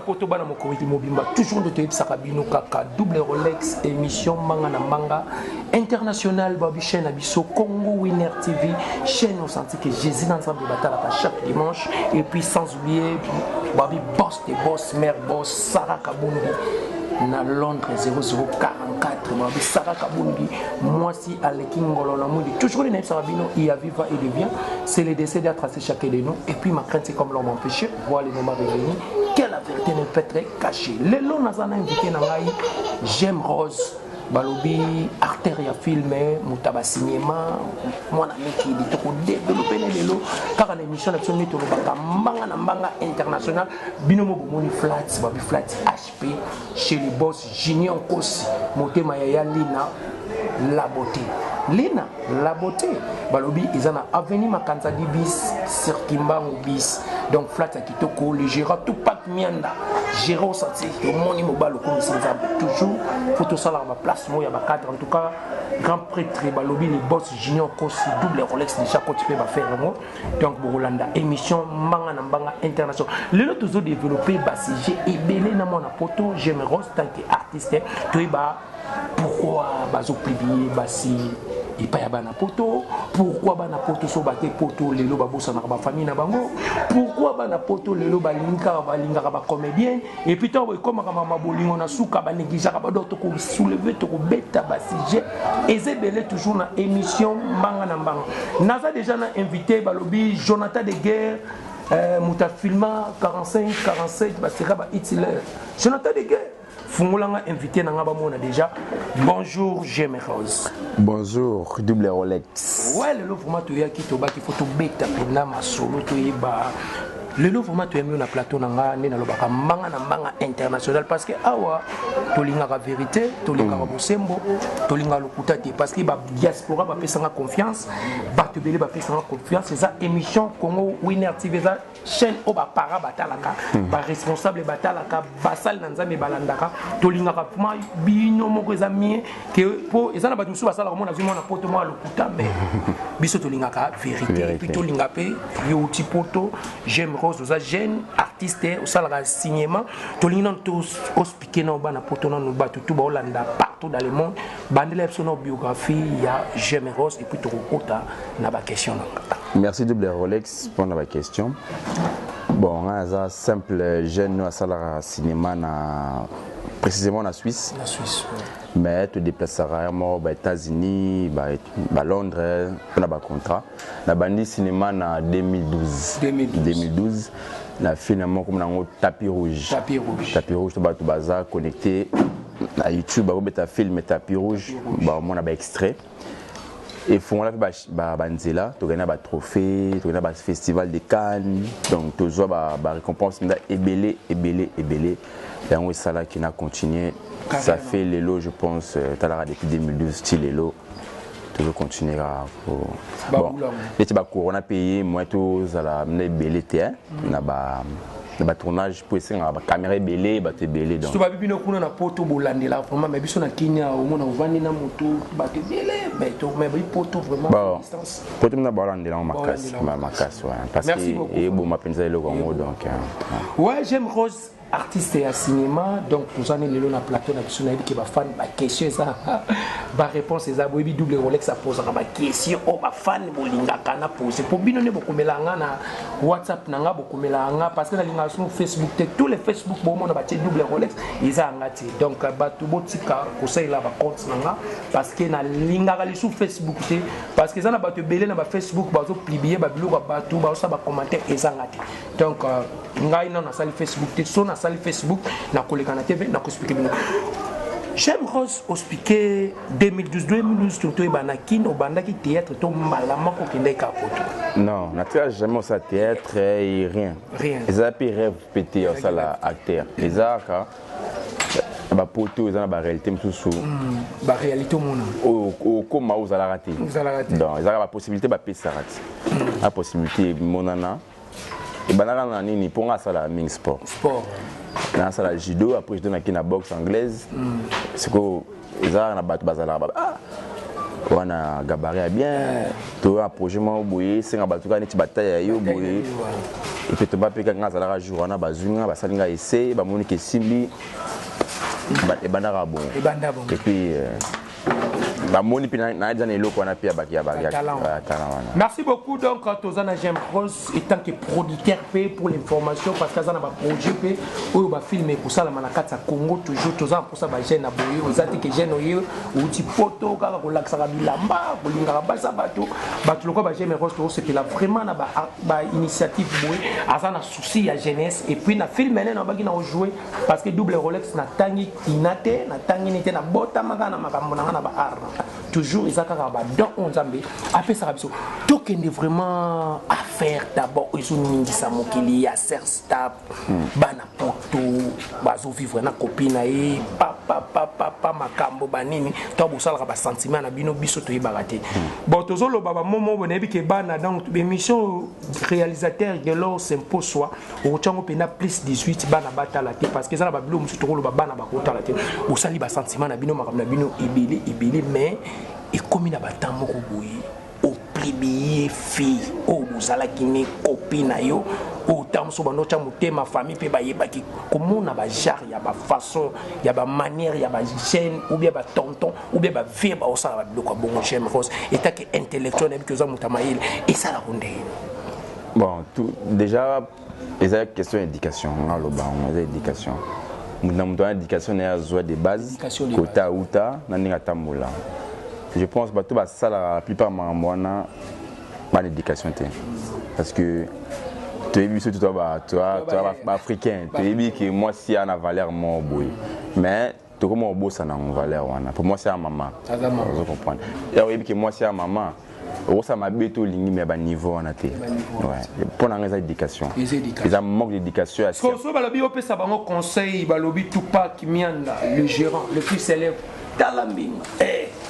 poto bana mokoriti mobimba toujours de te sakabino kaka double Rolex émission manga na manga international babi chaîne abiso Congo Winner TV chaîne au senti que Jésus ensemble batala chaque dimanche et puis sans oublier babi boss des boss mère boss Sarah Kabundi na Londres 0044 babi Sarah Kabundi moi si Aleki Ngolo na mundi toujours les sakabino il a viva et devient c'est le décès d'être tracé chacun de nous et puis ma crainte c'est comme l'homme empêché voir les moments revenus que la vérité ne peut être cachée. Les lots nazana invité nangai j'aime rose balobi artère filmé mutaba cinéma mwana meki di toko développer les lots car en émission d'action ni tolo baka mbanga na mbanga international binomo bomoni flats babi flats HP chez les boss Junior Kosi motema ya Lina la beauté Lina la beauté balobi izana avenue Makanza di bis Cirkimbangu bis donc flat à kitoko le gérant tout pas mianda gérant senti au moni mobile comme c'est toujours photo ça la place moi il y a cadre en tout cas grand prêtre balobi les boss Junior Kosi double Rolex déjà quand tu peux faire donc Borolanda émission manga na mbanga international le lot toujours développé basi j'ai ébélé na mon poto j'aime rose tant qu'artiste toi ba pourquoi bazo publier basi et pas bana poto pourquoi bana poto so baté poto lelo babosa na ba famille na bango pourquoi bana poto lelo balinga ba comédien et puis toi comme mama bolingo na suka ba négligera ba d'autres ko soulever to ko beta ba sujet et zebele toujours na émission mbanga na mbanga naza déjà na invité balobi Jonathan de Guerre muta filma 45 47 ba sera ba Hitler Jonathan de Guerre Fungolanga invité nanga ba mona déjà. Bonjour J'aime Rose. Bonjour double Rolex. Ouais le format to ya ki to ba ki photo beta pena masolo to yeba. Le format to yemi na plateau nanga ne na lobaka manga na manga international parce que awa tolinga la vérité, tolinga ba bosembo, tolinga lokuta te parce que ba diaspora ba pesanga confiance, ba te belé ba pesanga confiance, c'est ça émission Congo Winner TV ça chaîne au ba para batalaka, ba responsable batalaka, basal nanzambe balandaka, tolinga ka puma bino moko ezami que pour ezana ba musu basala ko na zuma na poto mo lokuta mais biso tolinga ka vérité, puis tolinga pe yo ti poto j'aime rose aux jeunes artistes au salaire cinéma tolinga tous hospiquer na bana poto na no batu tout ba Hollanda partout dans le monde bandela son biographie il y a j'aime rose et puis to kota na ba question na. Merci double Rolex pour la question. Bon, un simple jeune à salaire cinéma na précisément en Suisse. La Suisse. Mais tu déplaceras aux États-Unis, à Londres, pour un contrat. La bandi cinéma en 2012. La finalement comme un tapis rouge. Tapis rouge, tu vas connecté à YouTube, tu vas film tapis rouge, on a extrait. Et font là banzela tu gagnes un trophée tu gagnes un festival de Cannes donc tu vois récompense ébélé et on ça là qui n'a continué ça fait les lots je pense depuis 2012 style les lots tu veux continuer à bon et tu vas corona payer moi tout ça la ébélé na ba tournage pour essayer la caméra belé te belé donc tu vas bino kuna na poto bolandela vraiment mais biso na Kenya au mona vandi na moto ba te belé mais to mais poto vraiment distance poto na bolandela ma casse ouais parce que et bon ma penza le Congo donc ouais j'aime rose artiste et à cinéma donc nous en est le na plateau na biso na qui va fan ba question ça ba réponse ça boyebi double Rolex ça pose ba question o ba fan bolinga kana poser pour bino ne bokomela nga na WhatsApp na nga bokomela nga parce que na linga sur Facebook tous les Facebook bon on a ba double Rolex ils a ngati donc ba to botika ko ça il a ba compte na nga parce que na linga ga sur Facebook parce que ça na ba te belé na ba Facebook ba zo publier ba bilo ba tout ba ça ba commenter ils a ngati donc ngai na na sali Facebook so na sali Facebook na koleka na TV na ko expliquer bino J'aime Rose hospiqué 2012 tout banakin au bandaki théâtre to malama ko kende ka poto. Non, n'a jamais au théâtre et rien. Ils a pu rêve pété au sala acteur. Les arts ba poto ils ont ba réalité msusu. Ba réalité mona. Au comment vous allez rater. Donc, ils ont la possibilité ba pesa rater. La possibilité monana et banana nini pour nga sala ming sport. Dans la judo après je donne la boxe anglaise c'est que ils ont na battu bazala on a gabarit bien tu as un projet mo boye c'est un bateau quand tu bataille yo boye et puis tu vas payer quand ça la jour on a bazunga ba salinga essayer ba moni ke simbi et bandara bon et puis merci beaucoup donc Tozana J'aime Rose étant que producteur pour l'information parce que ça n'a pas projet ou ba filmer pour ça la manakata Congo toujours Tozana pour ça ba jeune aboye aux que jeune oyo ou ti poto kaka ko laksaka bilamba ko lingaka basa bato loko ba J'aime Rose c'est que là vraiment na ba initiative boye azana souci ya jeunesse et puis na film ene na baki na jouer parce que double Rolex na tangi inate na tangi nete na bota magana makambo na ba art toujours ils ont dans on zambe après ça rabiso donc il est vraiment à faire d'abord ils ont mis ça mokili à ser stable bana poto bazo vivre na copine et papa makambo banini to bosala ka ba sentiment na bino biso to yebakate bon tozolo baba momo bonebi ke bana donc émission réalisateur de l'or s'impose soit au chango pena plus 18 bana batala te parce que ça na ba bilo musu to lo bana ba kota la te osali ba sentiment na bino makambo na bino ibili mais et comme il a battu mon boui au plébiscite fille au buzala qui n'est copine yo au temps sur notre ma famille peut bailler baki comment on a ba genre y a ba façon y a ba manière y a ba gêne ou bien ba tonton ou bien ba vie ba ça ba bloquer bon J'aime Rose et ta que intellectuel avec que ça mutamaïl et ça la ronde bon tout déjà les questions d'éducation on a le bas on a l'éducation nous avons l'éducation est à joie de base kota uta na ninga tambola. Je pense que la plupart de moi l'éducation parce que tu es surtout toi africain tu es que moi si a une valeur mon boy mais tu comme un beau ça n'a une valeur pour moi c'est un maman vous comprenez et que moi c'est un maman ça m'a béto ligné mais à niveau on a été ouais pour la éducation ils ont manque d'éducation à ce que balobi opé ça bango conseil balobi tout pas qui mianda le gérant le plus célèbre Talambing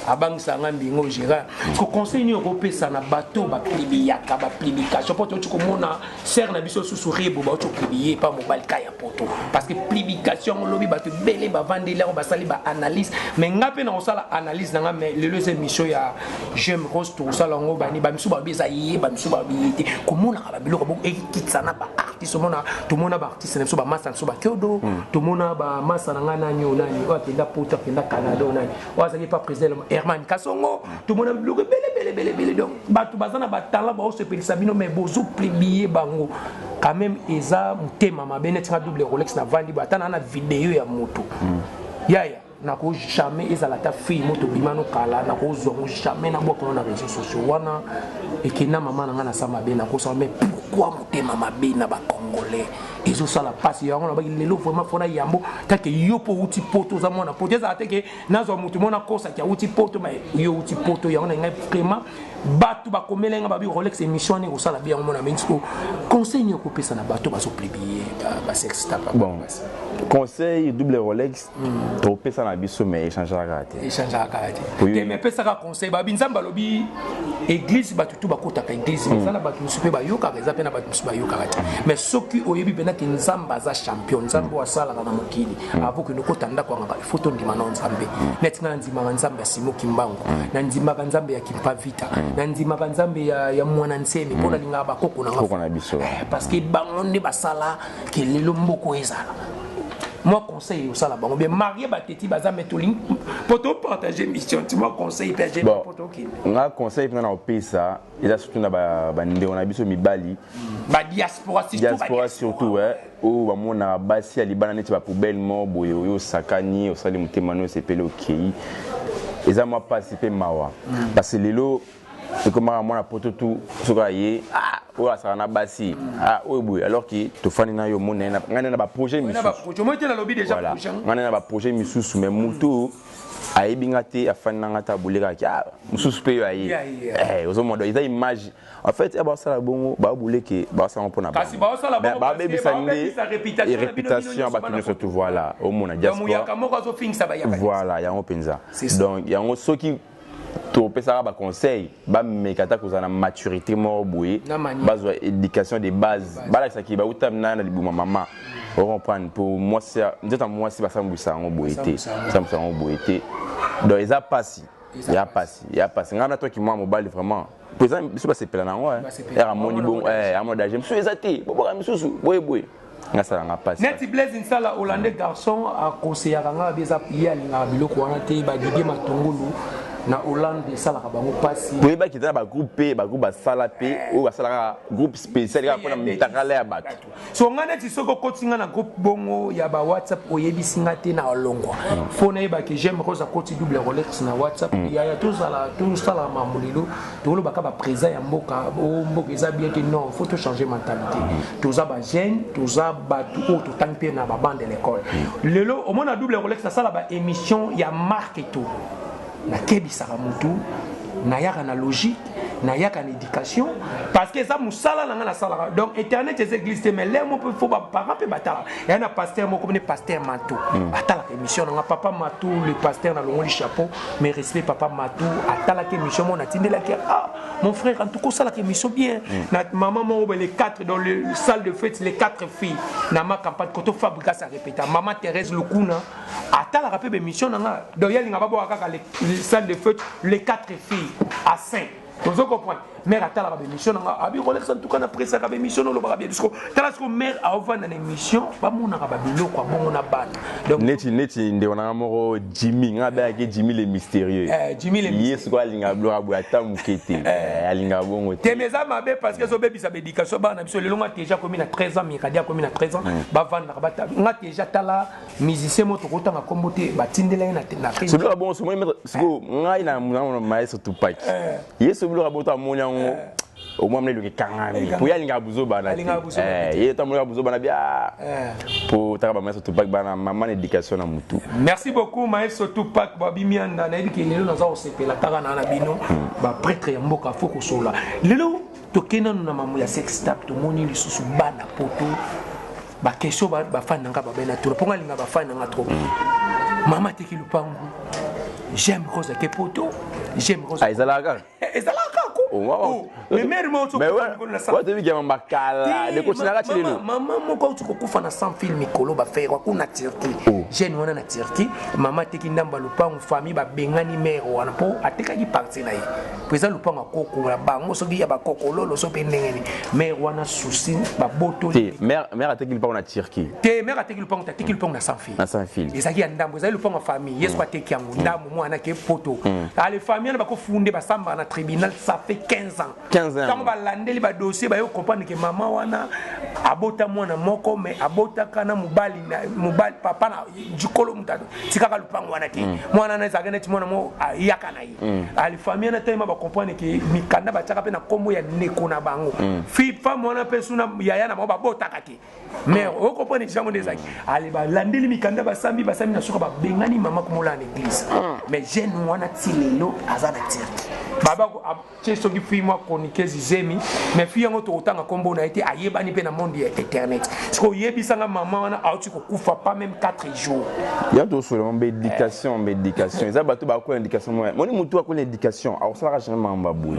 abang sanga mbingo gérant ko conseil ni européen ça na bateau ba plibiyaka ba plibikation poto tu komona ser na biso sous rebo ba tu plibier pas mobile kaya poto parce que plibikation lobby ba te belé ba vendre là ba sali ba analyse mais ngape na osala analyse na mais le deuxième mission ya J'aime Rose tout ça longo ba ni ba misu ba beza yi ba misu ba biyete komona ka ba biloko bo ekitsa na ba artiste mona to mona ba artiste na so ba massa so ba kyodo to mona ba massa na ngana nyo nani o tenda poto tenda Canada nani o ça pas président Herman Kasongo tout le monde belé donc batu bazana batala ba se pelisa bino mais bozo plibier bango quand même eza mutema mabene tinga double Rolex na vandi batana na vidéo ya moto yaya nako jamais ezala ta fille moto bimano kala nako zongo jamais na boko na réseaux sociaux wana et que na maman na ngana sama be nako sa mais pourquoi mutema mabe na ba congolais ezo sala passe yango na ba lelo vraiment fona yambo take yo po uti poto za mona poto za teke nazo mutu mona kosa kia uti poto mais yo uti poto yango na ngai vraiment batu ba komelenga ba bi Rolex émission ni ko sala bien mona mensko conseil ni ko pesa na bato ba so plibier ba sexta pas bon conseil double Rolex to pesa na biso mais échanger la carte te me pesa ka conseil ba binzamba lobi église batu tu ba kota ka église mais na batu super ba yoka ka pena batu super yoka mais soki oyebi pena ke nzamba za champion nzambo asala na mokili avant que nokota ndako ngaka photo ndima na nzambe netina ndima nzambe simo kimbango na ndima ka nzambe ya kimpa vita na ndima ka nzambe ya mwana nsemi pona linga ba koko na biso parce que bango ne basala ke lelo mboko ezala. Moi conseil au sala bango bien marié bateti baza metoling poto partager mission tu moi conseil PG poto ki nga conseil na au pesa ila surtout na ba ndeko na biso mibali ba diaspora surtout ouais o ba mona basi ali bana neti ba poubelle mo boye yo sakani o sali mutema no sepele okei eza moi participer mawa parce que lelo et comment moi na poto tout sokaye o asa na basi o boye alors que to fani na yo mona ngana na ba projet misusu na ba projet moi te na lobby déjà projet ngana na ba projet misusu mais mutu aibinga te afani na ngata buleka ki mususu pe yo aye ozo modo eza image en fait ba sala bongo ba buleke ba sala mpona ba kasi ba sala bongo ba bebisande réputation ba tunu surtout voilà au mona diaspora voilà ya openza donc ya ngo soki to pesa ba conseil ba mekata ko na maturité mo boye bazwa éducation de base bala saki ba utamna na libuma mama on comprend pour moi c'est peut-être moi c'est pas ça mbousa ngo boyete ça mbousa ngo boyete donc ils a passé il y a passé ngana toi qui moi mobile vraiment présent c'est pas c'est plein en ouais era moni bon à mon âge monsieur ezati bobo misusu boy ngasa nga passe Neti Blaise Nsala hollandais garçon a conseillé nga beza ya linga biloko wana te ba Didier Matongulu na Hollande sala ka bango passe oui ba kitana ba groupe ba sala pe ou ba sala groupe spécial ka pona mtakala ya bato so nga neti soko kotinga na groupe bongo ya ba WhatsApp oyebisinga te na longwa fona yeba ke j'aime rosa koti double Rolex na WhatsApp ya tout sala mamulilo to lo baka ba présent ya mboka eza bien que non faut to changer mentalité toza ba jeune toza batu o to tanpe na ba bande de l'école lelo au mona double Rolex na sala ba émission ya marque tout na kebisaka mutu na yaka na logique na yaka na éducation parce que ça musala na na sala donc internet les églises mais les mo peut faut ba parents pe batala ya na pasteur mo comme pasteur Matou atala émission na papa Matou le pasteur na longo chapeau mais respect papa Matou atala émission mo na tindela ki mon frère en tout cas ça la émission bien na maman mo les 4 dans le salle de fête les 4 filles na ma campagne koto fabrica ça répéta maman Thérèse Lukuna atala rapé émission na donc ya linga babo akaka les salles de fête les 4 filles à 5 vous comprenez mère atala ka émission na abi Rolex en tout cas na presse ka émission lo ba bien parce que tala ce que mère a ouvert dans l'émission ba mona ka ba biloko bongo na bana donc neti ndona moko Jimmy ngabe ke Jimmy le mystérieux Jimmy le yes quoi linga blo abu atamukete alinga bongo te meza mabe parce que so bebi sa éducation bana biso le longa déjà comme na 13 ans mikadia comme na 13 ans ba vendre ba nga déjà tala musicien moto ko tanga kombote ba tindela na c'est le bon so moi ngai na maestro Tupac yes le bon ta monya au moins le kangami pour y aller à buzo bana et ta moya buzo bana bien pour ta ba maestro Tupac bana maman éducation na mutu merci beaucoup maestro Tupac babi mianda na yiki lelo na za osepela taka na bino ba prêtre ya mboka foko sola lelo to kena na mamu ya sex tap to moni lisusu bana poto ba question ba fan nga ba bena to ponga linga ba fan nga trop mama teki lupangu j'aime Rosa ke poto j'aime Rosa ezalaka mais mère mo to na sa wa debi gama makala de ko tinaka chilelo mama moko tu ko kufa na 100 film kolo ba faire ko na Turquie jeune wana na Turquie mama teki ndamba lupangu famille ba bengani mère wana po ateka ki parti na ye pesa lupangu akoko la bango so ya ba kokololo so pe ndengeni mère wana souci ba boto mère ateki lupangu na Turquie mère ateki lupangu ateki lupangu na 100 film na 100 film ezaki ya ndambo ezali lupangu famille yeso ateki yango ndambo mwana ke poto ale famille ba ko funde ba samba na tribunal ça fait 15 ans quand ba landeli ba dossier ba yo comprendre que maman wana abota mwana moko mais abota kana mubali papa na jikolo mutado tikaka lupango wana te mwana na zagana ti mwana mo yaka na yi ali famille na tema ba comprendre que mikanda ba tsaka pe na kombo ya neko na bango fi femme wana pe suna yaya na ba bota kati mais o comprendre jango ndezaki ali ba landeli mikanda ba sambi na suka ba bengani mama komola na église mais jeune wana tilelo azana tirki baba ko cheso ki fi moi chroniquer zemi mais fi yango to otanga kombo na été ayebani pe na monde ya internet parce que yebisanga maman wana auti ko kufa pas même 4 jours ya to solo médication ça bato ba ko indication moi moni mutu ko l'éducation alors ça jamais mamba boui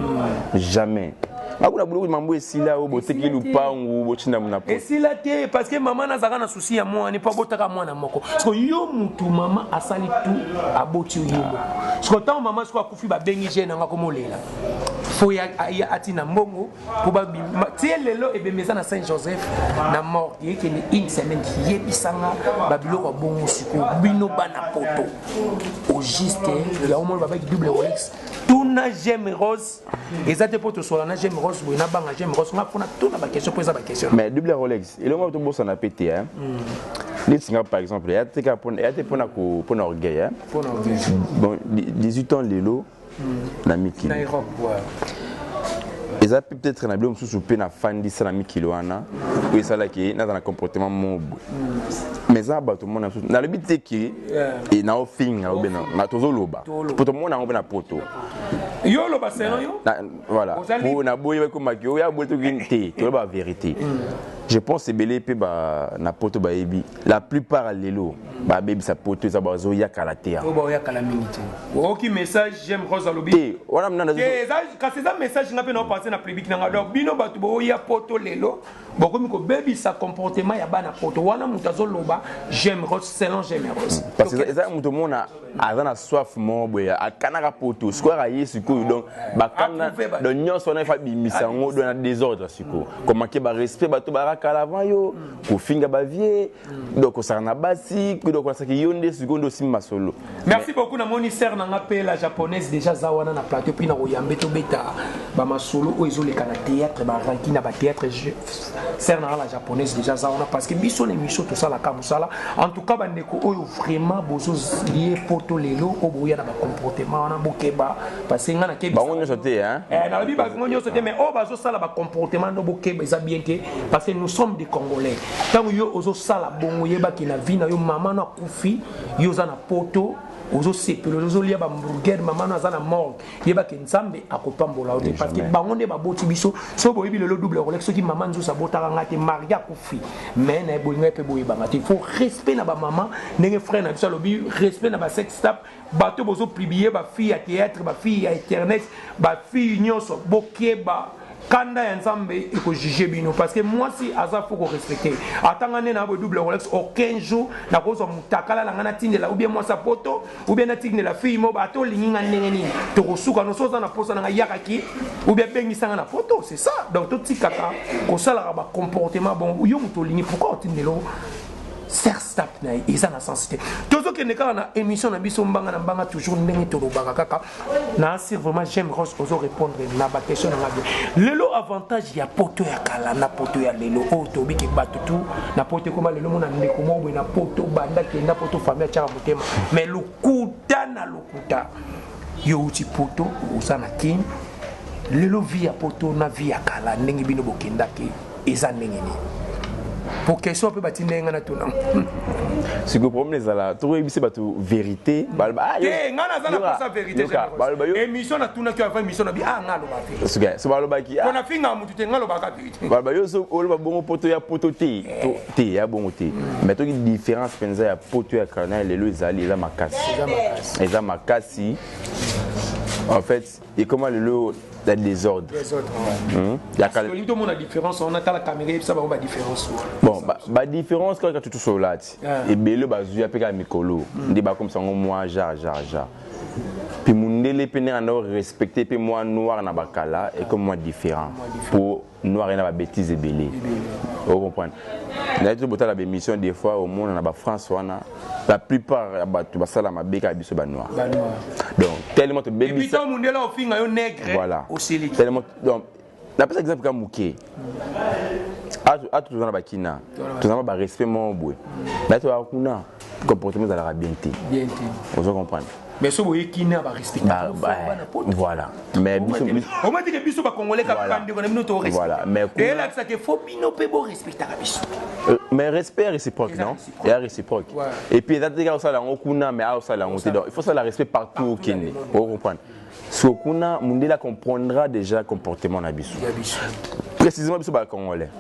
jamais akuna bulu mambo esila o boteki lupangu botinda muna po esila te parce que maman na zaka na souci ya moi ni pas botaka mwana moko parce que yo mutu maman asali tout aboti yo parce que tant maman soit kufi ba bengi jeune nga komolela faut ya atina mbongo pour ba tie lelo e bemeza na Saint Joseph na mort ye ke ni une semaine yebisanga ba biloko bongo siko bino bana poto au juste ya au monde ba avec double Rolex tuna j'aime rose ezate poto sola na j'aime rose na banga j'aime rose nga fona tuna ba question poser ba question mais double Rolex et le moi to bossa na pété hein Litsinga par exemple ya te pona ko pona orgueil hein pona orgueil bon 18 ans lelo na miki na Europe et ça peut-être na blom sous pe na fandi ça na miki loana ou ça là qui na comportement mobo mais ça ba to mona na le bit qui et na ofinga ou bena na tozo loba pour to mona on bena poto yo loba c'est yo voilà pour na boye ko makio ya boto kinté to ba vérité Je pense que belé pe na poto ba ebi. La plupart lelo ba bebi sa poto za bazo ya kalatea. O ba ya kalamingité. Oki message j'aime Rose alobi. Eh, wana mna na quand c'est un message nga pe na passer na public na donc bino batu bo ya poto lelo. Bokomi ko bebi sa comportement ya bana poto wana mutazo loba j'aime Rose selon j'aime Rose. Parce que ça muto mona azana soif mo boya akanaka poto square yesu ko donc bakana do nyonso na fa bimisango do na désordre siko. Comment ke ba respect bato ba kala avant yo ko finga ba vie donc ça na basi donc ça ki yonde secondo simba solo. Merci beaucoup na moni sœur na ngape la japonaise déjà zawana na plateau puis na oyambe to beta ba masolo o ezole kana théâtre ba ranki na ba théâtre sœur na la japonaise déjà zawana parce que biso les miso to sala ka musala en tout cas bandeko oyo vraiment bozo lié poto lelo o boya na ba comportement na bokeba parce que ngana ke ba ngonyo sote hein na la bi ba ngonyo sote mais o bazo sala ba comportement no bokeba eza bien que parce que nous sommes des Congolais. Tant yo ozo sala bongo yeba ki na vie na yo mama na kufi yo za na poto ozo sepelo ozo lia ba hamburger mama na za na mort yeba ki nzambe akopambola ote parce que bangonde ba boti biso so boyebi le double Rolex soki mama nzo sa botaka ngate maria kufi mais na bolinga pe boyeba ngate il faut respect na ba mama ndenge frère na biso lobi respect na ba sex tap bato bozo publier ba fille à théâtre ba fille à internet ba fille nyonso bokeba Kanda ya nzambe iko juger bino parce que moi si aza faut qu'on respecter atangane na bo double Rolex aucun jour na kozo mutakala la ngana tindela ou bien moi sa poto ou bien na tindela fille mo ba to linginga ndenge nini to kosuka no soza na posa na yaka ki ou bien bengisanga na poto c'est ça donc tout tikaka ko sala ba comportement bon yo muto lingi pourquoi tindelo Stap na isa na sensité tozo ke ne na émission na biso mbanga na mbanga toujours ndenge to lobaka kaka na sir vraiment j'aime Rose ozo répondre na ba question na ngabe lelo avantage ya poto ya kala na poto ya lelo o to biki batutu na poto koma lelo mona ndeko mo na poto banda ke na poto famille cha motema mais lokuta na lokuta yo uti poto usana kin lelo via poto na via kala ndenge bino bokenda ke eza ndenge ni pour question peut bâtir n'engana tout non. Ce que problème les ala, tu vois ici bateau vérité, balba. Eh, ngana zana pour sa vérité. Émission na tout na tu as fait émission na bi ah ngalo ba vérité. Ce gars, c'est balba qui. On a fait ngamu tu te ngalo ba vérité. Balba yo so olba bon poto ya poto te, te ya bon te. Mais tu différence penza ya poto ya canal les lois ali za makasi. Eza makasi. En fait, et comment le lot dans le désordre. Il y a la différence, on a la caméra, ça va avoir différence. Bon, la différence quand tu touches au lat, et bien le bazu a pris un micro, débat comme ça, moi, jar. Puis mon délai peine à nous respecter, puis moi noir na bakala et comme moi différent. Pour noir et na bêtise et belé. Vous comprenez? Nous avons la émission des fois au monde en France, la plupart tu vas la mabeka biso ba noir. Donc tellement te baby. Et puis ton monde là au fin un nègre. Voilà. Aussi tellement donc la par exemple comme Mouké. A tout dans la bakina. Tout dans ba respect mon boy. Là tu as kuna comportement dans la bien. Vous comprenez? Mais ce boy qui n'a pas respecté. Voilà. Mais on m'a dit que biso ba congolais ka kande ko na mino to respect. Voilà, mais et là ça que faut bino pe bo respecter ka biso. Mais respect réciproque, non? Il y a réciproque. Et puis il y a ça là on kuna mais a ça là on il faut ça la respect partout au Kenya. Vous comprenez? Ce kuna mundela comprendra déjà comportement na biso. Précisément biso ba congolais.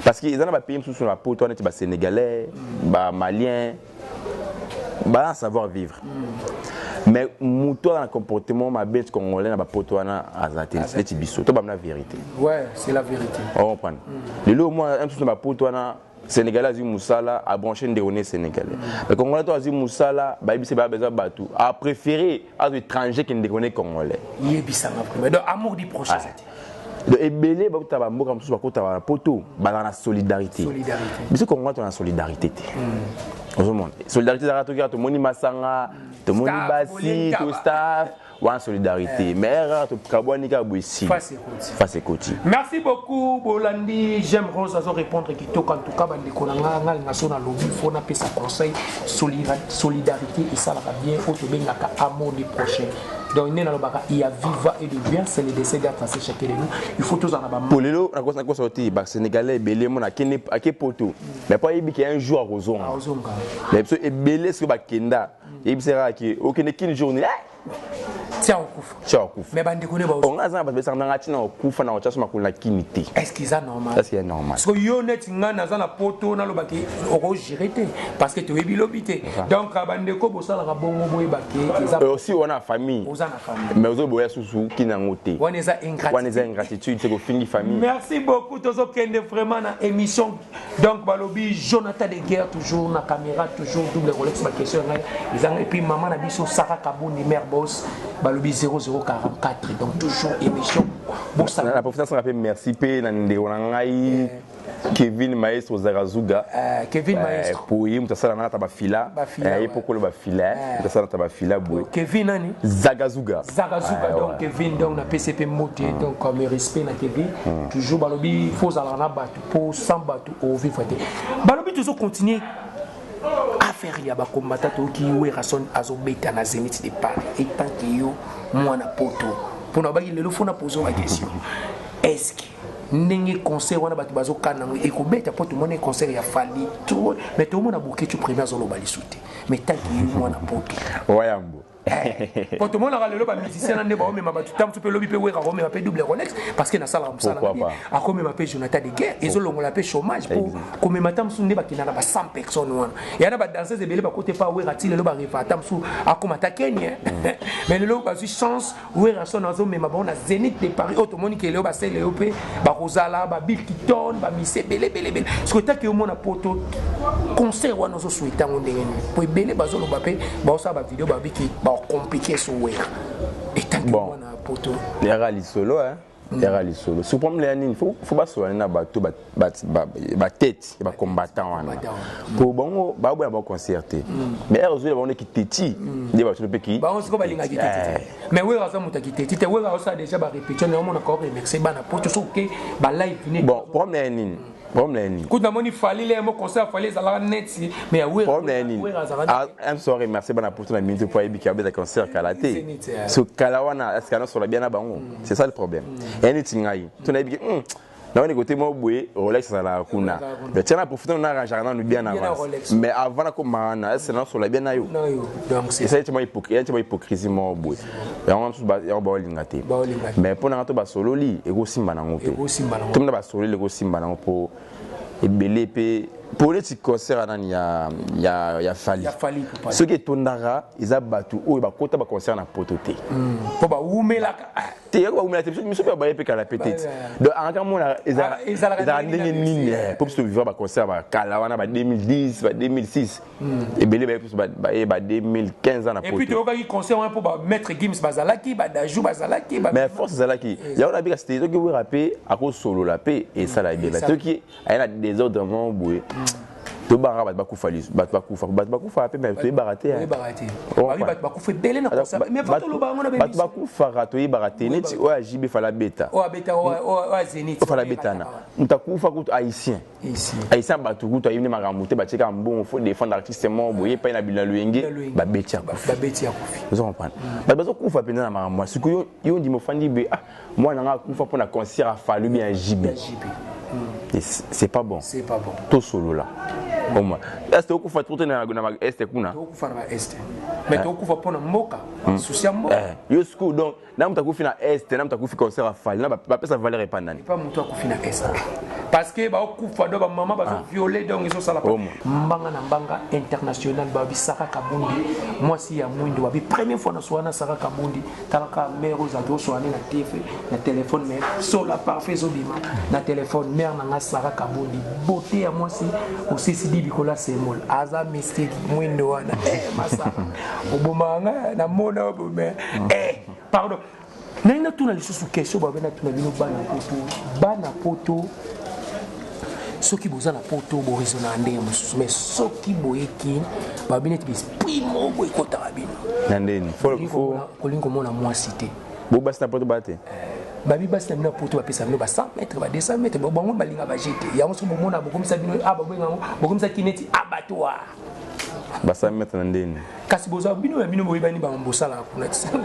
Parce qu'ils ont pas pays sur la peau, toi, tu es sénégalais, malien, bah savoir vivre. Mais mouton dans le comportement, ma bête congolais n'a pas pour toi à zaté, c'est biso. Toi, la vérité. Ouais, c'est la vérité. On comprend. Le lot moi un truc n'a pas pour toi sénégalais azi musala a branché des honnêtes sénégalais. Mais congolais toi azi musala, bah c'est pas besoin batou. A préféré à étranger qui ne déconne congolais. Yebisa mais donc amour du prochain. De ebele ba ta ba mboka msusu ba kota ba poto ba na solidarité. Biso Congo to na solidarité te. Ozomon. Solidarité za to to moni masanga, to moni basi, to staff, wa solidarité. Mais ra to kabwani ka bwisi. Face koti. Merci beaucoup Bolandi, j'aime Rose à répondre qui toka en tout cas ba ndeko na ngal national lobby faut na pesa conseil solidarité et ça la bien auto bengaka amour du prochain. Donc il y a viva et de bien, c'est le décès à tracer chacun de nous. Il faut tous en avoir. Pour les lots, on a quoi sorti, Sénégalais, belé, mon a quel poteau. Mais pas il y a un jour à Roson. Mais parce que belé ce que Bakenda, il sera qui aucune journée. Tiens okufa. Mais bande connaît ba. On a ça parce que ça n'a tina okufa na ocha soma kula kinité. Est-ce qu'ils a normal? Est-ce qu'il est normal? Parce que yo net ngana za na poto na lobaki oko girete parce que tu es bilobité. Donc bande ko bosala ka bongo boy baki. Aussi on a famille. Mais ozo boya susu ki na ngote. On est ingratitude c'est ko fingi famille. Merci beaucoup tozo kende vraiment na émission. Donc balobi Jonathan de Guerre toujours na caméra toujours double Rolex ma question et puis maman na biso Sarah Kabouni mère boss balobi 0044 donc toujours émission bon ça la professeur s'appelle merci pe na ndeko na ngai Kevin Maestro Zagazuga Kevin Maestro pour yim tasala na ta ba fila et pour ko ba fila tasala ta ba fila boy Kevin nani Zagazuga donc Kevin donc na PCP moté donc comme respect na Kevin toujours balobi faut ala na batu pour sans batu au vivre balobi toujours continuer affaire ya ba combattant qui Werason azobeta na Zénith de Paris et tant que yo moi na poto pour na ba lelo faut na poser la question est-ce que ndenge concert wana batu bazokana et ko beta poto mon concert ya fali tout mais tout le monde a bouqué tu première zone bali souté mais tant que yo moi na poto wayambo pour tout le monde a le musicien ne ba même batu tam tu peux lobby pe wera ko même pe double Rolex parce que na sala musala a comme ma pe Jonathan de Guerre et zo longo la pe chômage pour comme matam su ne ba kinana ba 100 personnes wana ya na ba danseuse ebele ba côté pa wera ti le ba rifa tam su a comme ta Kenya mais le ba su chance wera son azo même ba na Zénith de Paris automoni ke le ba c'est le pe ba Rosala ba Bill Kiton ba mise bele ce que ta que mo na poto concert wana zo souhaiter on ndenge pour ebele ba zo lo ba pe ba sa ba vidéo ba biki compliqué sur web et tant que on a poto les rally solo hein les rally solo sous problème les faut pas soigner na bateau ba tête ba combattant wana pour bon ba bon concerter mais heureusement on est qui teti des bateau pe qui ba on se ko balinga qui teti mais oui raison mutaki teti te oui raison déjà ba répétition on a encore remercier ba na poto so que ba live ni bon problème Écoute, il fallait mon concert, fallait ça net, mais oui. I'm sorry, merci beaucoup pour la minute pour aller à concert Kalaté. Ce Kalawana, est-ce qu'on soit bien à Bango? C'est ça le problème. Anything aïe. Tu n'as dit non, on est côté moi boué, Rolex ça la kuna. Mais tiens, pour faire un arrangement, on est bien avant. Mais avant la commande, est-ce qu'on soit bien aïe? Donc c'est ça, c'est hypocrisie moi boué. Et on va lingaté. Mais pour n'attendre pas solo li, ego simba nango. Tout le monde va solo ego simba nango pour ebelé pour les concert il y a fallu ce qui est tondara ils a battu ou ba kota ba concert na pototé pour ba oumela te ba oumela te mi super ba epeka la petite donc en quand mon ils a ndenge nini pour se vivre ba concert ba kala wana ba 2010 ba 2006 ebelé ba 2015 na pototé et puis tu vois qui concert pour ba mettre Gims bazalaki ba dajou bazalaki mais force zalaki il y a on a bien c'était qui vous rapper à cause solo la paix et ça la bien tout qui a des autres vraiment boué to bara bat bakufa pe mais to baraté bat bakufa belé na concert mais pas tout le ba ngona bat bakufa to baraté net o ajibe fala beta o Zénith fala beta na mtakufa kuto haïtien batu kuto ayimne makamute batika mbongo faut défendre artiste mo boye pa na bila luenge ba betia kufi vous comprenez bat bakufa pe na makamwa siku yo ndi mofandi be moi na kufa pour na concert a fallu bien jibe c'est pas bon tout solo là au moins est-ce que vous faites tout na est kuna vous faites na est mais tu vous pour na mboka souci mboka yo skou donc na mutakufi na est na mutakufi concert a fallu na ba pesa valeur et pas nani pas mutu akufi na est parce que ba okufa do ba maman ba violer donc ils sont ça la mbanga na mbanga international ba bisaka kabundi moi si ya mwindo ba première fois na soana saka kabundi talaka mero za do soana na TV na téléphone mais sur la parfait zobima na téléphone mère na saka kabundi beauté à moi si aussi si bikola semol aza mystique mwindo wana masa obomanga na mona obome pardon nina tuna lisusu question ba bena tuna bino bana poto soki boza na poto bo raisonner ndenge mususu mais soki boyeki ba bena ti primo boy kota bino ndeni faut kolingo mona moi cité bo basi na poto bate babi basi na bino poto bapesa bino ba 100 mètres ba 200 mètres ba bango balinga ba jeter yango so bomona bokomisa bino babwenga bokomisa kineti abattoir ba 100 mètres ndeni kasi boza bino ya bino boyebani ba mbosala kuna tsana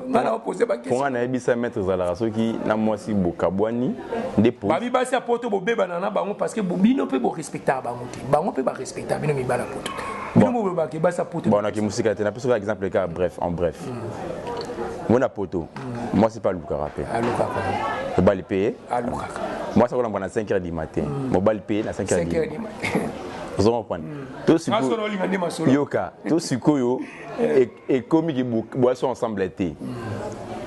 na poser ba question pour na ebisa mètres za la soki na mwasi bokabwani ndepo babi basi ya poto bobeba na bango parce que bino pe bo respecter bango pe ba respecter bino mibala poto bino bo ba ke basi ya poto bon na ki musika te na peso par exemple cas bref en bref Mon poto. Moi, c'est pas Luka rappé. Je vais le payer. Moi, ça va à 5h du matin. Je vais le payer à 5h du matin. Vous comprenez? Tout ce que Yoka, tout ce que et comme ils boivent ensemble l'été.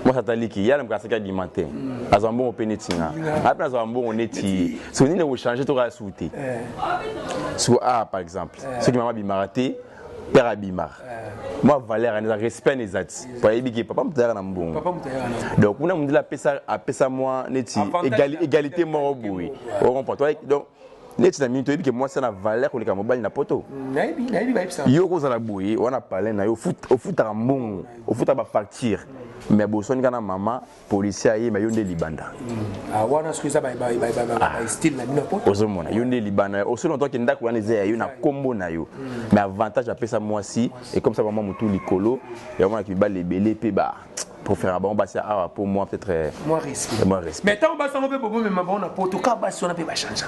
Moi, ça t'a dit qu'il y a un 5h du matin. À Zambo, on peut netina. Après, à Zambo, on est ti. Si on est changer, tu vas sauter. Sur A, par exemple. Ceux qui m'ont bimaraté, père Abimar. Moi, Valère, on a respect les actes. Pour éviter papa me taire dans bon. Donc, on a dit la pesa moi, neti égalité moi au bout. On comprend. Donc, neti na minute que moi, c'est la valeur que les camobali na poto. Yo ko za boui, on a parlé na yo foot au foot à bon, au foot à facture. Mais boson kana mama policier ayi ma yonde libanda. Ah wana sikuza ba style na bino poto. Ozomona yonde libanda. Aussi longtemps que ndako wana zé yo na combo na yo. Mais avantage après ça moi si et comme ça vraiment mutu likolo et on a qui ba lebele pe ba pour faire un bon bassin pour moi peut-être moi risque. Mais tant bassin on peut bobo mais ma bon na poto ka bassin on peut pas changer.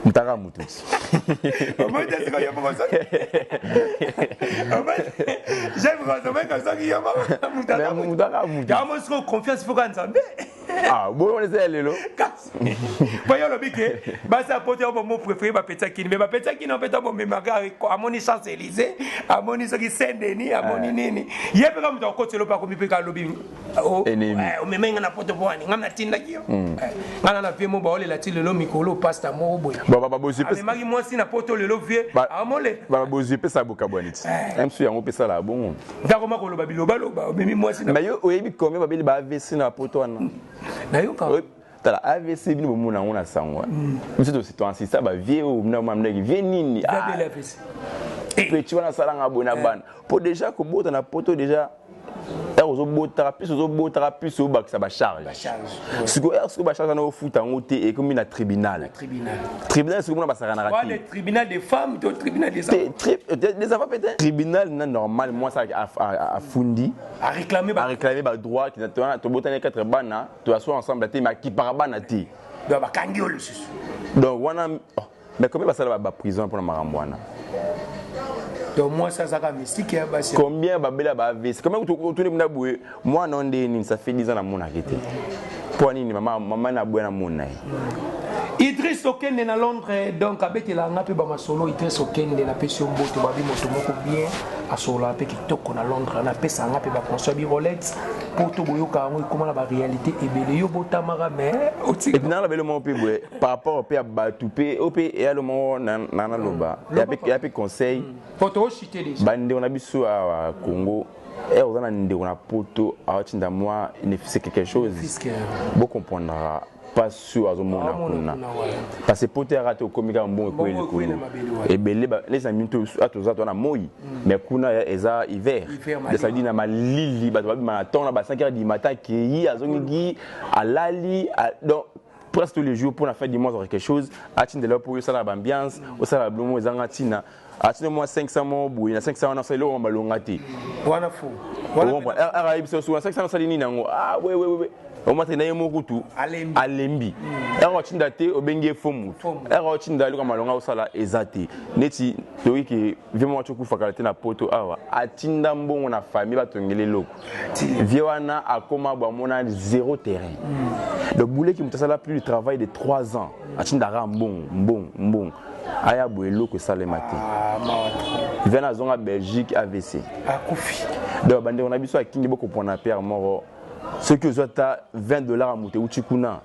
Mutara mutu. Moi je sais qu'il y a pas ça. J'aime quand ça qui y a mutara mutu. Ya moi je confiance faut quand ça. Ah bon on essaie le lo. Voyons le bique. Bassin poto mon préféré ba petaki mais ba petaki non peut pas me magari à mon Champs-Élysées, à mon qui Saint-Denis, à mon nini. Yé peut comme ton côté le pas comme peut ka lobby. Oh, mais même na poto boani, ngam na tinda kio. Ngana na pie mo ba ole la ti lelo mikolo pasta mo boya. Baba bozi pesa. Mais magi moi si na poto lelo vie, amole. Baba bozi pesa boka boniti. Même si yango pesa la bon. Ndako mako lo babilo balo ba, memi moi si na. Mais yo oyebi combien babili ba AVC na poto wana. Na yo ka. Tala AVC bino bomona ngona sangwa. Msito situation ça ba vie o na mamneki vie nini. Ah. AVC. Et tu vas na sala ngabona ban. Pour déjà ko bota na poto déjà aux thérapie au bac ça va charge. Ce que va charge au foot en OT et comme un tribunal. Tribunal c'est comme on va s'arranger. Le tribunal des femmes, le tribunal des hommes. Des enfants peut-être. Tribunal normal moi ça a fundi. À réclamer ba droit qui t'as to botané 4 bana, tu assois ensemble tu ma qui parabana ti. Donc ba kangiolo sus. Donc wana mais combien va ça la prison pour marambwana. Donc moi ça ça mystique combien babela ba AVC comment tu na boué moi non ndeni ça fait 10 ans na mon arrêté pour nini maman na boué na mon na Idriss Okende na Londres donc abeti la ngapi ba masolo Idriss Okende na pesio mboto babi moto moko bien asola pe kitoko na Londres na pesa ngapi ba construire bi Rolex pour to boyoka ngo comment la réalité ebele yo botamara mais et puis na la belle mon pe boué par rapport au pe ba toupé au pe et le mo na loba il y a pe conseil photo chité déjà bande on a biso à Congo et on a ndé on a poto a tinda moi il c'est quelque chose vous comprendra pas sûr à ce moment-là parce que poto raté au comique en bon et belé les amis tous à tous à moi mais kuna eza hiver de ça dit na malili ba ma temps na 5h du matin qui a zongi à lali donc presque tous les jours pour la fête du mois quelque chose à tinda là pour ça l'ambiance au ça la blumo zangatina à moi 500 mois boui na 500 on a fait l'eau malongati wana fou wana arabe sur 500 salini nango ah ouais on m'a tenu mon couteau alembi alors tu n'as te obengé fomu alors tu n'as lu comme malonga au sala ezati neti toi qui vraiment tu coup fakalite na poto awa atinda mbongo na famille batongele loko viwana akoma ba mona 0 terrain donc boulé qui mutasala plus de travail de 3 ans atinda ra bon aya boelo que ça le matin vient à zone Belgique AVC akufi donc bande on a biso akingi boko pona père moro ce que vous avez $20 à monter ou chikuna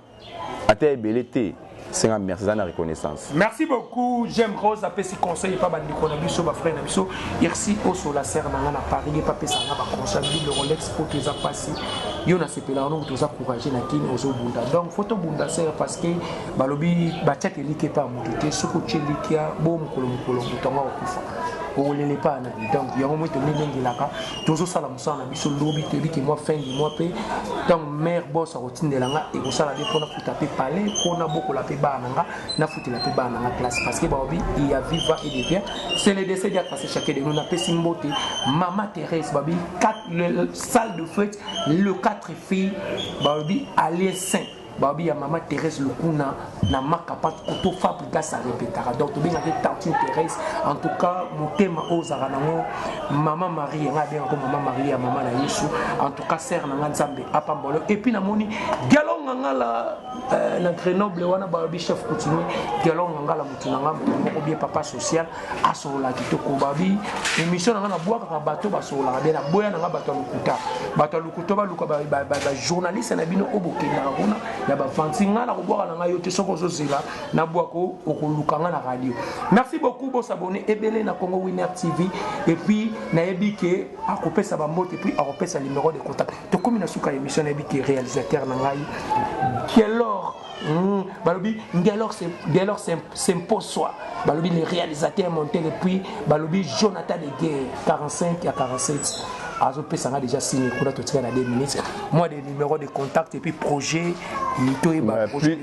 à tes belleté c'est un merci à la reconnaissance. Merci beaucoup j'aime Rose après ces conseils pas bandi qu'on a vu sur ma frère na biso merci au sur la serre na Paris pas pesa na ba conseil le Rolex pour que ça passe yo na sepela on tous encourager na kini ozo bunda donc photo bunda c'est parce que balobi ba tchake like pas monter ce que likia bom kolomukolo mutonga okufa olele pa na donc yango mo to ndengelaka tozo sala musana biso lobi te biki moi fin du mois pe donc mère boss akotindelanga e ko sala de pona futa pe parler pona boko la pe bananga na futi la pe bananga classe parce que baobi il y a viva et de bien c'est le décès d'être passé chacun de nous na pe simbote maman Thérèse babi 4 salle de fête le 4 filles baobi aller saint babi ya maman Thérèse Lukuna na makapat koto fabrica sa répétera donc to bien avec tantine Thérèse en tout cas motema ozara nango maman Marie nga bien ko maman Marie ya maman na Yesu en tout cas sœur na nzambe apambolo et puis namoni galon nga la na Grenoble wana babi chef coutumier galon nga la mutuna nga moko bien papa social asola kitoko babi émission nga na boaka ka bato basola bien na boya nga bato lukuta ba luka ba journaliste na bino obokenda kuna ya ba fansinga na koboka na yo te soko zozela na boako okoluka nga na radio. Merci beaucoup bo s'abonner ebele na Congo Winner TV et puis na ebike akopesa ba mbote puis akopesa numéro de contact to comme na suka émission na ebike réalisateur na ngai Kelor balobi Ngelor s'impose soi balobi les réalisateurs montés et puis balobi Jonathan de Guerre 45 à 47 azo pesa déjà signé kuna to tika na 2 minutes moi des numéros de contact et puis projet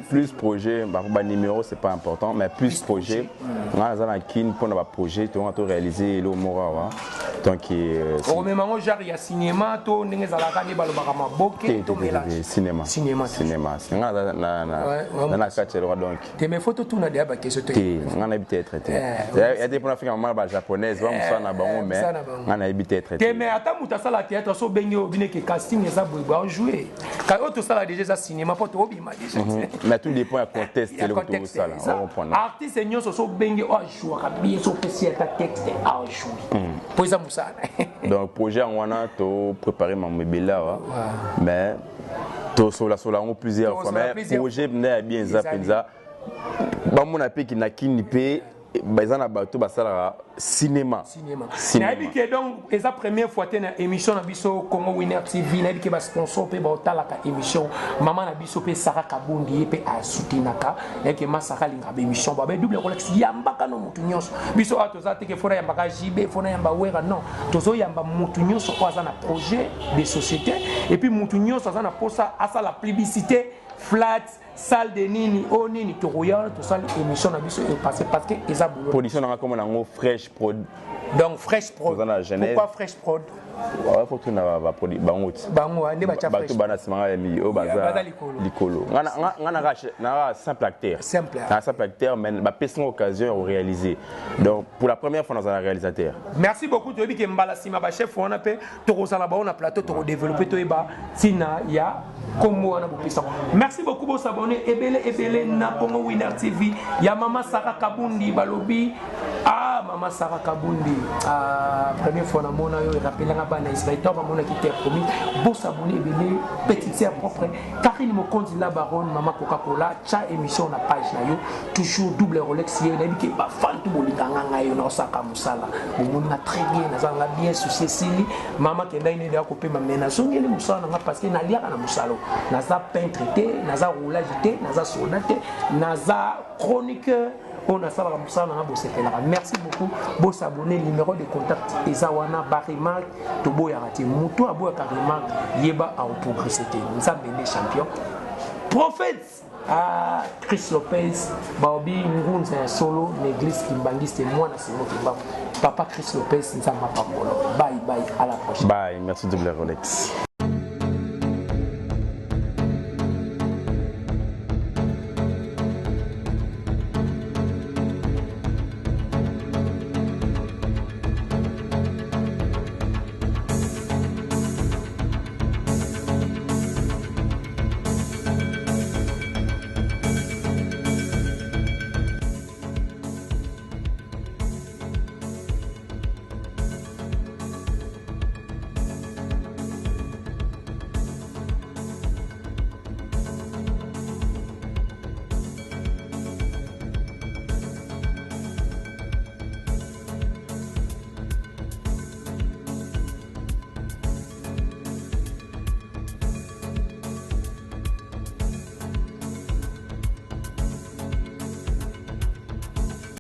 plus projet ba numéro c'est pas important mais plus projet nga za na kin pour na projet to on to réaliser le morawa donc au même moment genre ya cinéma to ndenge za la kani balobaka maboke to mélange cinéma nga na kachelo donc te mes photos tout na ba question to nga na habité traité il y a des pour africain maman japonaise va musa na bango mais nga na habité traité mais attends muta la théâtre so bengi obine que casting eza boiba jouer quand auto sala déjà ça cinéma pour to obima déjà mais tout dépend du contexte le tout ça là on comprend artiste nyo so bengi o jouer ka bien so pesi ta texte a jouer pour ça musana donc projet en wana to préparer ma mebela mais to sola on plusieurs fois mais projet n'est bien zapinza ba mon appel qui na kinipe bazana bato basala cinéma na bike donc eza première fois tena émission na biso Congo Winner TV na bike ba sponsor pe ba otalaka émission maman na biso pe Sarah Kabundi pe a soutenaka et que masaka linga ba émission ba double Rolex yambaka no mutu nyonso biso atoza te ke fona yambaka JB fona yamba wera non tozo yamba mutu nyonso kwa za na projet de société et puis mutu nyonso za na posa asa la publicité flat salle de nini o nini to royal to salle émission na biso passé parce que eza boulot production na comme nango fresh prod donc fresh prod pourquoi fresh prod ouais faut que na ba produit bango ande ba cha fresh bana simanga mi o baza likolo ngana simple acteur mais ba pesa occasion de réaliser donc pour la première fois dans un réalisateur merci beaucoup to biki mbala sima ba chef on a pe to rosala ba on a plateau to développer to eba sina ya Congo wana bopisa merci beaucoup bo s'abonner ebele na Congo Winner TV ya mama Sarah Kabundi balobi mama Sarah Kabundi première fois na mona yo rappelé nga bana Israël to ba mona ki te promis bo s'abonner ebele petite sœur propre Karine Mokonzi la baronne mama Coca-Cola cha émission na page na yo toujours double Rolex ye na biki ba fan to bolinganga ngayo na osaka musala bo mona très bien na zanga bien souci sili mama kenda ine da ko pe mamena songeli musala nga parce que na liaka na musalo naza peintre te naza roulage te naza soldat te naza chroniqueur on a ça va comme ça na bosepela merci beaucoup bo s'abonner numéro de contact ezawana barimark to boya rati muto aboya karimark yeba a progresser te nzambe les champions prophète Chris Lopez baobi ngunza ya solo l'église kimbangiste moi na simo kimba papa Chris Lopez nzamba pambolo bye à la prochaine bye merci double Rolex.